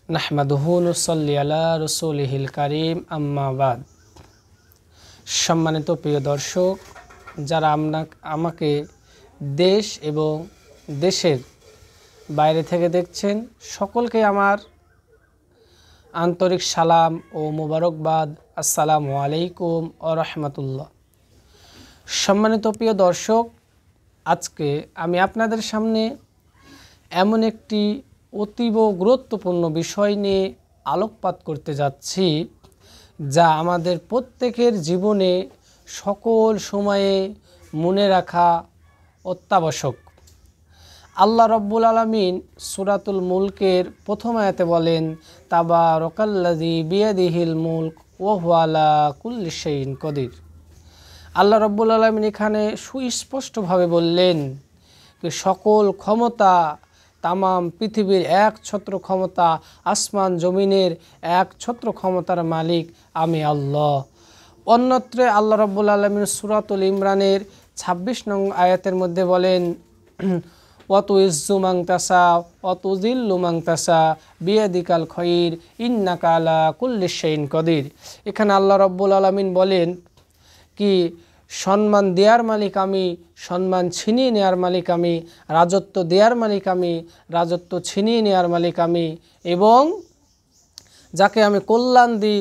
নাহমাদুহু নুসাল্লি আলা রাসূলিহিল কারীম আম্মা বাদ। সম্মানিত প্রিয় দর্শক, যারা আমাকে দেশ এবং দেশের বাইরে থেকে দেখছেন, সকলকে আমার আন্তরিক সালাম ও মোবারকবাদ। আসসালামু আলাইকুম ওয়া রাহমাতুল্লাহ। সম্মানিত প্রিয় দর্শক, আজকে আমি আপনাদের সামনে এমন একটি অতীব গুরুত্বপূর্ণ বিষয় নিয়ে আলোকপাত করতে যাচ্ছি, যা আমাদের প্রত্যেকের জীবনে সকল সময়ে মনে রাখা অত্যাবশ্যক। আল্লাহ রব্বুল আলামিন সূরাতুল মুলকের প্রথম আয়াতে বলেন, তাবারাকাল্লাযী বিয়াদিহিল মুলক ওয়া হুয়া আলা কুল্লি শাইইন কদির। আল্লাহ রব্বুল আলামিন এখানে সুস্পষ্টভাবে বললেন যে সকল ক্ষমতা, তামাম পৃথিবীর একছত্র ক্ষমতা, আসমান জমিনের একছত্র ক্ষমতার মালিক আমি আল্লাহ। অন্যত্রে আল্লাহ রব্বুল আলামিন সূরাতুল ইমরানের ২৬ নং আয়াতের মধ্যে বলেন, ওয়াতুইজ্জু মান তাশা ওয়াতুযিল্লু মান তাশা বিয়াদিকাল খায়র ইন্নাকা আলা কুল্লি শাইইন কদির। এখানে আল্লাহ রব্বুল আলামিন বলেন কি, সম্মান দেওয়ার মালিক আমি, সম্মান ছিনিয়ে নেওয়ার মালিক আমি, রাজত্ব দেওয়ার মালিক আমি, রাজত্ব ছিনিয়ে নেওয়ার মালিক আমি, এবং যাকে আমি কল্যাণ দিই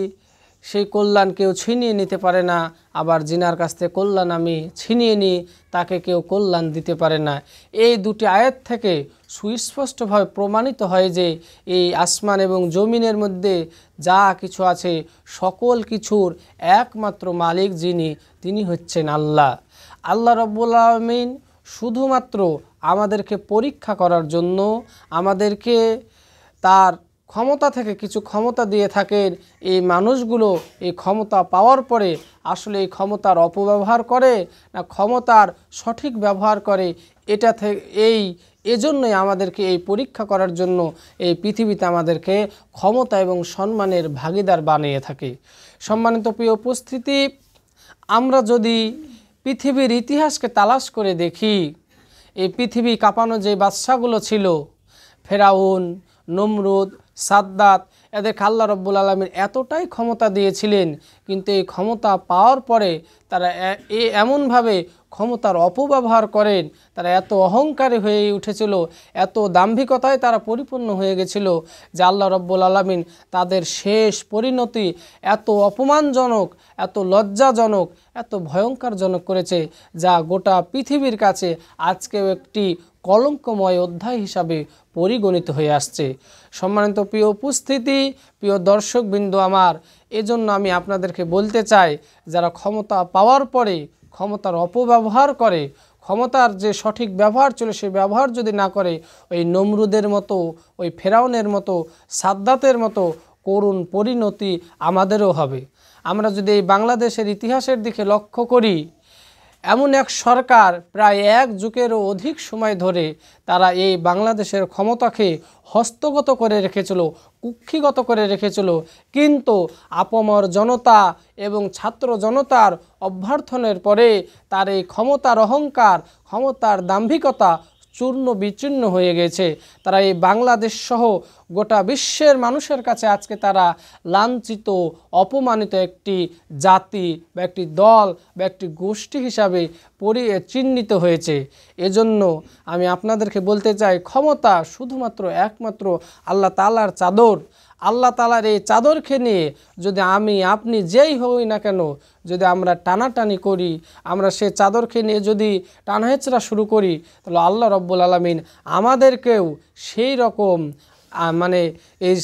সেই কল্যাণ কেউ ছিনিয়ে নিতে পারে না, আবার জিনার কাছ থেকে কল্যাণ আমি ছিনিয়ে নিই তাকে কেউ কল্যাণ দিতে পারে না। এই দুটি আয়াত থেকে সুস্পষ্টভাবে প্রমাণিত হয় যে এই আসমান এবং জমিনের মধ্যে যা কিছু আছে সকল কিছুর একমাত্র মালিক যিনি, তিনি হচ্ছেন আল্লাহ। আল্লাহ রব্বুল আলামিন শুধুমাত্র আমাদেরকে পরীক্ষা করার জন্য আমাদেরকে তার ক্ষমতা থেকে কিছু ক্ষমতা দিয়ে থাকেন। এই মানুষগুলো এই ক্ষমতা পাওয়ার পরে আসলে এই ক্ষমতার অপব্যবহার করে না ক্ষমতার সঠিক ব্যবহার করে, এটা থেকে এজন্যই আমাদেরকে এই পরীক্ষা করার জন্য এই পৃথিবীতে আমাদেরকে ক্ষমতা এবং সম্মানের ভাগীদার বানিয়ে থাকে। সম্মানিত প্রিয় উপস্থিতি, আমরা যদি পৃথিবীর ইতিহাসকে তালাশ করে দেখি, এই পৃথিবী কাঁপানো যে বাদশাগুলো ছিল, ফেরাউন, নমরুদ, সাদ্দাত, এদেরকে আল্লাহ রব্বুল আলামিন এতটাই ক্ষমতা দিয়েছিলেন, কিন্তু এই ক্ষমতা পাওয়ার পরে তারা এমনভাবে ক্ষমতার অপব্যবহার করেন, তারা এত অহংকারী হয়ে উঠেছিল, এত দাম্ভিকতায় তারা পরিপূর্ণ হয়ে গেছিল যে আল্লাহ রব্বুল আলামিন তাদের শেষ পরিণতি এত অপমানজনক, এত লজ্জাজনক, এত ভয়ঙ্করজনক করেছে, যা গোটা পৃথিবীর কাছে আজকেও একটি কলঙ্কময় অধ্যায় হিসাবে পরিগণিত হয়ে আসছে। সম্মানিত প্রিয় উপস্থিতি, প্রিয় দর্শকবৃন্দ আমার, এজন্য আমি আপনাদেরকে বলতে চাই, যারা ক্ষমতা পাওয়ার পরে ক্ষমতার অপব্যবহার করে, ক্ষমতার যে সঠিক ব্যবহার ছিল সেই ব্যবহার যদি না করে, ওই নমরুদের মতো, ওই ফেরাউনের মতো, সাদ্দাতের মতো করুণ পরিণতি আমাদেরও হবে। আমরা যদি এই বাংলাদেশের ইতিহাসের দিকে লক্ষ্য করি, এমন এক সরকার প্রায় এক যুগেরও অধিক সময় ধরে তারা এই বাংলাদেশের ক্ষমতাকে হস্তগত করে রেখেছিল, কুক্ষিগত করে রেখেছিল, কিন্তু আপামর জনতা এবং ছাত্র জনতার অভ্যর্থনের পরে তার এই ক্ষমতার অহংকার, ক্ষমতার দাম্ভিকতা চূর্ণ বিচূর্ণ হয়ে গেছে। তারা এই বাংলাদেশ সহ গোটা বিশ্বের মানুষের কাছে আজকে তারা লাঞ্ছিত, অপমানিত একটি জাতি বা একটি দল বা একটি গোষ্ঠী হিসাবে চিহ্নিত হয়েছে। এজন্য আমি আপনাদেরকে বলতে চাই, ক্ষমতা শুধুমাত্র একমাত্র আল্লাহ তাআলার চাদর। আল্লাহ তাআলার এই চাদরকে নিয়ে যদি আমি আপনি যেই হই না কেন, যদি আমরা টানাটানি করি, আমরা সে চাদরকে নিয়ে যদি টানাহেচড়া শুরু করি, তাহলে আল্লাহ রব্বুল আলামিন আমাদেরকেও সেই রকম এই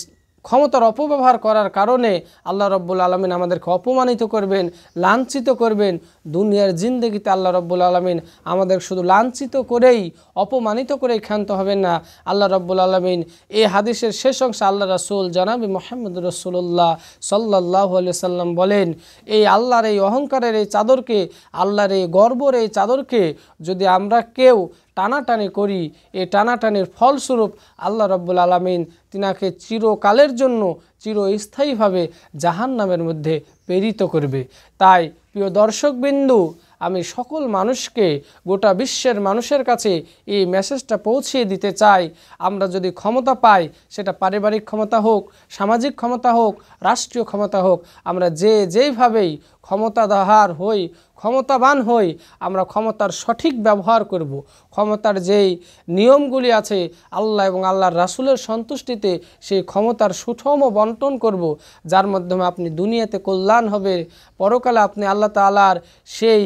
ক্ষমতার অপব্যবহার করার কারণে আল্লাহ রব্বুল আলামিন আমাদেরকে অপমানিত করবেন, লাঞ্ছিত করবেন। দুনিয়ার জিন্দেগিতে আল্লাহ রব্বুল আলামিন আমাদের শুধু লাঞ্ছিত করেই, অপমানিত করেই ক্ষান্ত হবেন না। আল্লাহ রব্বুল আলামিন এই হাদিসের শেষ অংশে আল্লাহ রাসূল জনাবি মুহাম্মদ রাসূলুল্লাহ সাল্লাল্লাহু আলাইহি সাল্লাম বলেন, এই আল্লাহর এই অহংকারের এই চাদরকে, আল্লাহর এই গর্বের এই চাদরকে যদি আমরা কেউ টানাটানি করি, এই টানাটানির ফলস্বরূপ আল্লাহ রব্বুল আলামিন তিনাকে চিরকালের জন্য চিরস্থায়ীভাবে জাহান্নামের মধ্যে প্রেরিত করবে। তাই প্রিয় দর্শকবিন্দু, আমি সকল মানুষকে, গোটা বিশ্বের মানুষের কাছে এই মেসেজটা পৌঁছিয়ে দিতে চাই, আমরা যদি ক্ষমতা পাই, সেটা পারিবারিক ক্ষমতা হোক, সামাজিক ক্ষমতা হোক, রাষ্ট্রীয় ক্ষমতা হোক, আমরা যেইভাবেই ক্ষমতাধার হই, ক্ষমতাবান হই, আমরা ক্ষমতার সঠিক ব্যবহার করব। ক্ষমতার যেই নিয়মগুলি আছে আল্লাহ এবং আল্লাহর রাসূলের সন্তুষ্টিতে সেই ক্ষমতার সুষম বন্টন করব, যার মাধ্যমে আপনি দুনিয়াতে কল্যাণ হবে, পরকালে আপনি আল্লাহ তাআলার সেই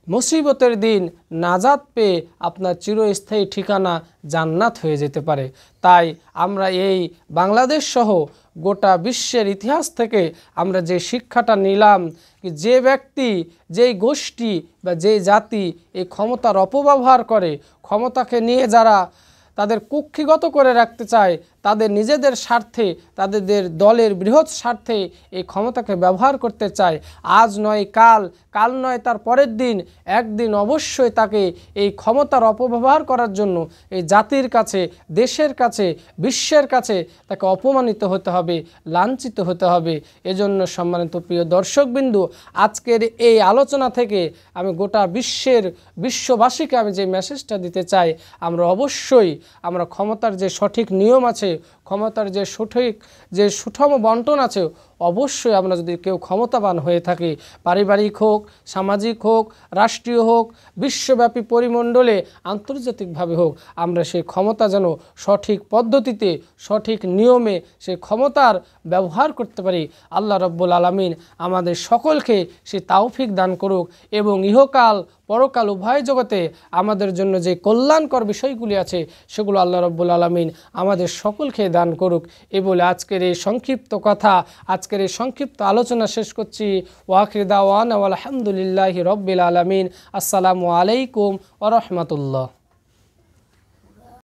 মুসিবতের দিন নাজাত পেয়ে আপনার চিরস্থায়ী ঠিকানা জান্নাত হয়ে যেতে পারে। তাই আমরা এই বাংলাদেশ সহ গোটা বিশ্বের ইতিহাস থেকে আমরা যে শিক্ষাটা নিলাম, যে ব্যক্তি, যেই গোষ্ঠী বা যেই জাতি এই ক্ষমতার অপব্যবহার করে, ক্ষমতাকে নিয়ে যারা তাদের কুক্ষিগত করে রাখতে চায়, তাদের নিজেদের স্বার্থে, তাদের দলের বৃহৎ স্বার্থে এই ক্ষমতাকে ব্যবহার করতে চায়, আজ নয় কাল, কাল নয় তার পরের দিন, একদিন অবশ্যই তাকে এই ক্ষমতার অপব্যবহার করার জন্য এই জাতির কাছে, দেশের কাছে, বিশ্বের কাছে তাকে অপমানিত হতে হবে, লাঞ্ছিত হতে হবে। এজন্য সম্মানিত প্রিয় দর্শকবিন্দু, আজকের এই আলোচনা থেকে আমি গোটা বিশ্ববাসীকে আমি যে মেসেজটা দিতে চাই, আমরা অবশ্যই আমরা ক্ষমতার যে সঠিক নিয়ম আছে, ক্ষমতার যে সুষম বন্টন আছে, অবশ্যই আমরা যদি কেউ ক্ষমতাবান হয়ে থাকি, পারিবারিক হোক, সামাজিক হোক, রাষ্ট্রীয় হোক, বিশ্বব্যাপী পরিমণ্ডলে আন্তর্জাতিকভাবে হোক, আমরা সেই ক্ষমতা যেন সঠিক পদ্ধতিতে, সঠিক নিয়মে সেই ক্ষমতার ব্যবহার করতে পারি। আল্লাহ রাব্বুল আলামিন আমাদের সকলকে সেই তৌফিক দান করুক এবং ইহকাল পরকাল উভয় জগতে আমাদের জন্য যে কল্যাণকর বিষয়গুলি আছে সেগুলো আল্লাহ রাব্বুল আলামিন আমাদের সকলকে দান করুক। এই বলে আজকের এই সংক্ষিপ্ত কথা, আজকের এই সংক্ষিপ্ত আলোচনা শেষ করছি। ওয়া আখিরু দাওয়ানা আলহামদুলিল্লাহি রাব্বিল আলামিন। আসসালামু আলাইকুম ওয়া রাহমাতুল্লাহ।